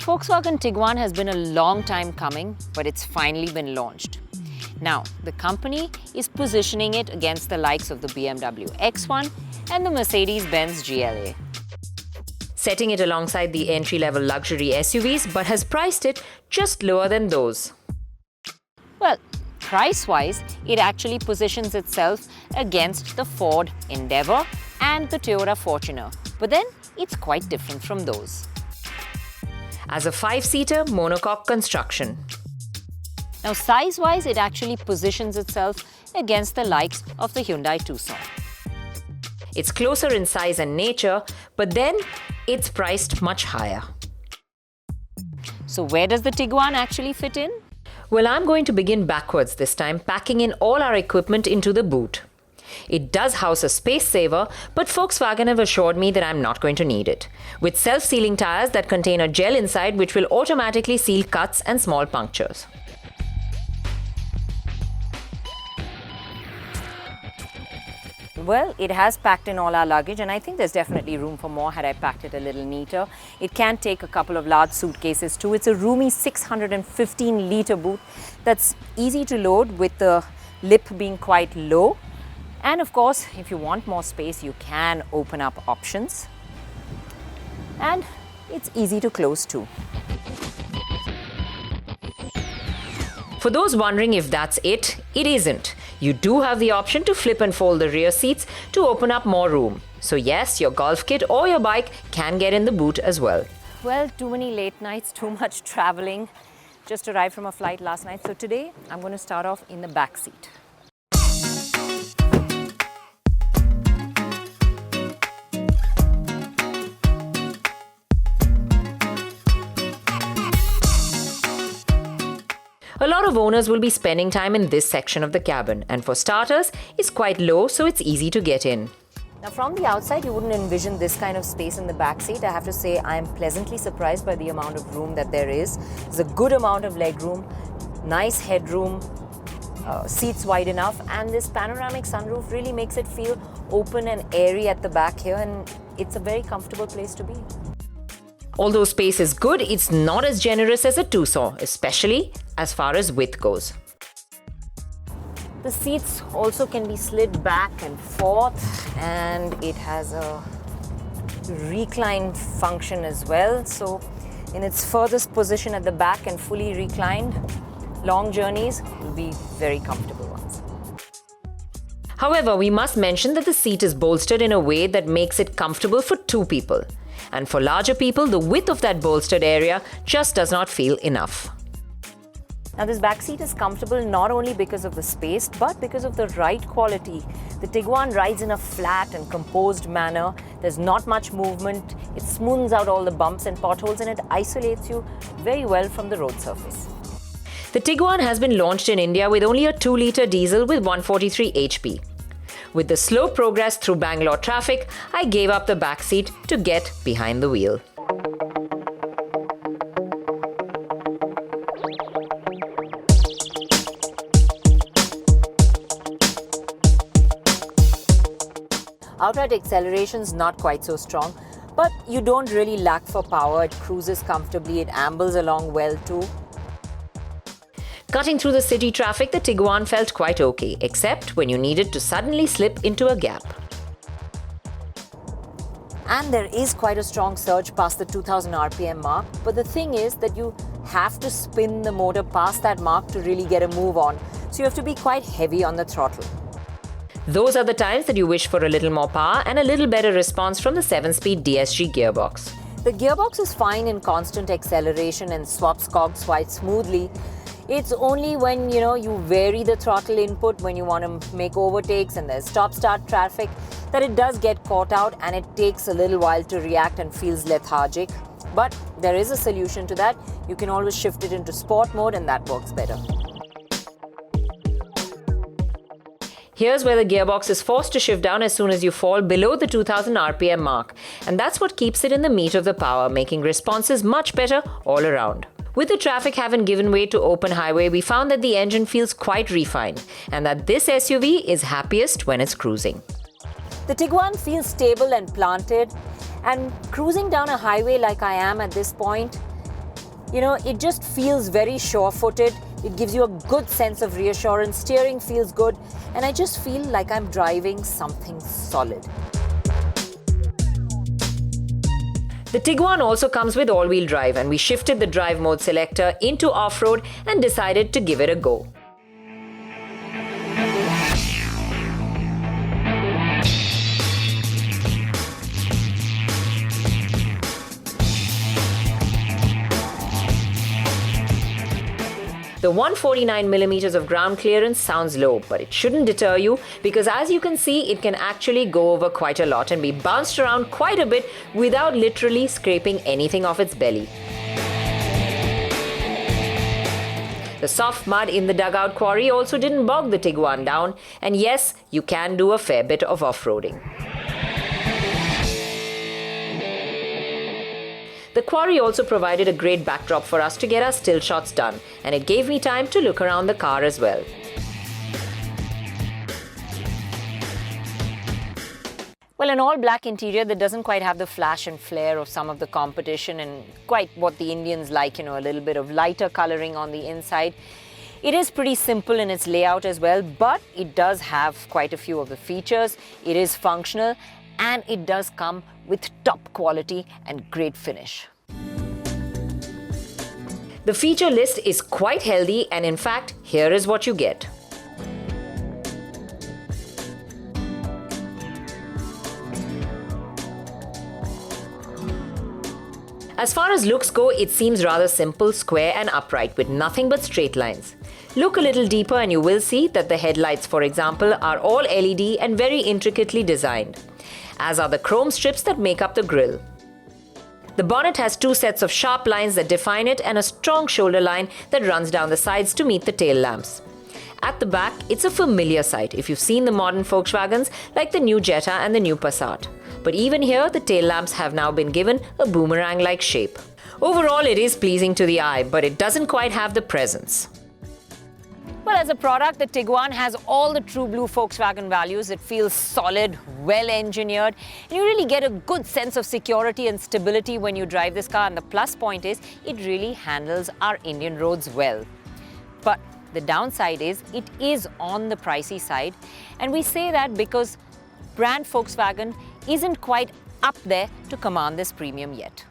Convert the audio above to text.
Volkswagen Tiguan has been a long time coming, but it's finally been launched. Now, the company is positioning it against the likes of the BMW X1 and the Mercedes-Benz GLA. Setting it alongside the entry-level luxury SUVs, but has priced it just lower than those. Well, price-wise, it actually positions itself against the Ford Endeavour and the Toyota Fortuner, but then it's quite different from those. As a 5-seater monocoque construction. Now, size-wise, it actually positions itself against the likes of the Hyundai Tucson. It's closer in size and nature, but then it's priced much higher. So where does the Tiguan actually fit in? Well, I'm going to begin backwards this time, packing in all our equipment into the boot. It does house a space saver, but Volkswagen have assured me that I'm not going to need it, with self-sealing tires that contain a gel inside which will automatically seal cuts and small punctures. Well, it has packed in all our luggage, and I think there's definitely room for more had I packed it a little neater. It can take a couple of large suitcases too. It's a roomy 615-litre boot that's easy to load with the lip being quite low. And of course, if you want more space, you can open up options. And it's easy to close too. For those wondering if that's it isn't. You do have the option to flip and fold the rear seats to open up more room. So yes, your golf kit or your bike can get in the boot as well. Well, too many late nights, too much traveling. Just arrived from a flight last night. So today, I'm going to start off in the back seat. A lot of owners will be spending time in this section of the cabin, and for starters, it's quite low, so it's easy to get in. Now, from the outside, you wouldn't envision this kind of space in the back seat. I have to say, I'm pleasantly surprised by the amount of room that there is. There's a good amount of leg room, nice headroom, seats wide enough, and this panoramic sunroof really makes it feel open and airy at the back here, and it's a very comfortable place to be. Although space is good, it's not as generous as a Tucson, especially as far as width goes. The seats also can be slid back and forth, and it has a recline function as well. So in its furthest position at the back and fully reclined, long journeys will be very comfortable ones. However, we must mention that the seat is bolstered in a way that makes it comfortable for 2 people. And for larger people, the width of that bolstered area just does not feel enough. Now, this back seat is comfortable not only because of the space, but because of the ride quality. The Tiguan rides in a flat and composed manner. There's not much movement. It smooths out all the bumps and potholes, and it isolates you very well from the road surface. The Tiguan has been launched in India with only a 2-litre diesel with 143 HP. With the slow progress through Bangalore traffic, I gave up the back seat to get behind the wheel. Outright acceleration's not quite so strong, but you don't really lack for power. It cruises comfortably, it ambles along well too. Cutting through the city traffic, the Tiguan felt quite okay, except when you needed to suddenly slip into a gap. And there is quite a strong surge past the 2000 RPM mark, but the thing is that you have to spin the motor past that mark to really get a move on, so you have to be quite heavy on the throttle. Those are the times that you wish for a little more power and a little better response from the 7-speed DSG gearbox. The gearbox is fine in constant acceleration and swaps cogs quite smoothly. It's only when, you vary the throttle input when you want to make overtakes and there's stop-start traffic that it does get caught out, and it takes a little while to react and feels lethargic. But there is a solution to that. You can always shift it into sport mode, and that works better. Here's where the gearbox is forced to shift down as soon as you fall below the 2000 RPM mark. And that's what keeps it in the meat of the power, making responses much better all around. With the traffic having given way to open highway, we found that the engine feels quite refined and that this SUV is happiest when it's cruising. The Tiguan feels stable and planted, and cruising down a highway like I am at this point, You know, it just feels very sure-footed. It gives you a good sense of reassurance. Steering feels good. And I just feel like I'm driving something solid. The Tiguan also comes with all-wheel drive, and we shifted the drive mode selector into off-road and decided to give it a go. The 149mm of ground clearance sounds low, but it shouldn't deter you because as you can see, it can actually go over quite a lot and be bounced around quite a bit without literally scraping anything off its belly. The soft mud in the dugout quarry also didn't bog the Tiguan down, and yes, you can do a fair bit of off-roading. The quarry also provided a great backdrop for us to get our still shots done, and it gave me time to look around the car as well. Well, an all-black interior that doesn't quite have the flash and flare of some of the competition and quite what the Indians like, you know, a little bit of lighter coloring on the inside. It is pretty simple in its layout as well, but it does have quite a few of the features. It is functional, and it does come with top quality and great finish. The feature list is quite healthy, and in fact, here is what you get. As far as looks go, it seems rather simple, square and upright with nothing but straight lines. Look a little deeper and you will see that the headlights, for example, are all LED and very intricately designed, as are the chrome strips that make up the grille. The bonnet has two sets of sharp lines that define it and a strong shoulder line that runs down the sides to meet the tail lamps. At the back, it's a familiar sight if you've seen the modern Volkswagens like the new Jetta and the new Passat. But even here, the tail lamps have now been given a boomerang-like shape. Overall, it is pleasing to the eye, but it doesn't quite have the presence. Well, as a product, the Tiguan has all the true blue Volkswagen values. It feels solid, well engineered, and you really get a good sense of security and stability when you drive this car. And the plus point is, it really handles our Indian roads well. But the downside is, it is on the pricey side. And we say that because brand Volkswagen isn't quite up there to command this premium yet.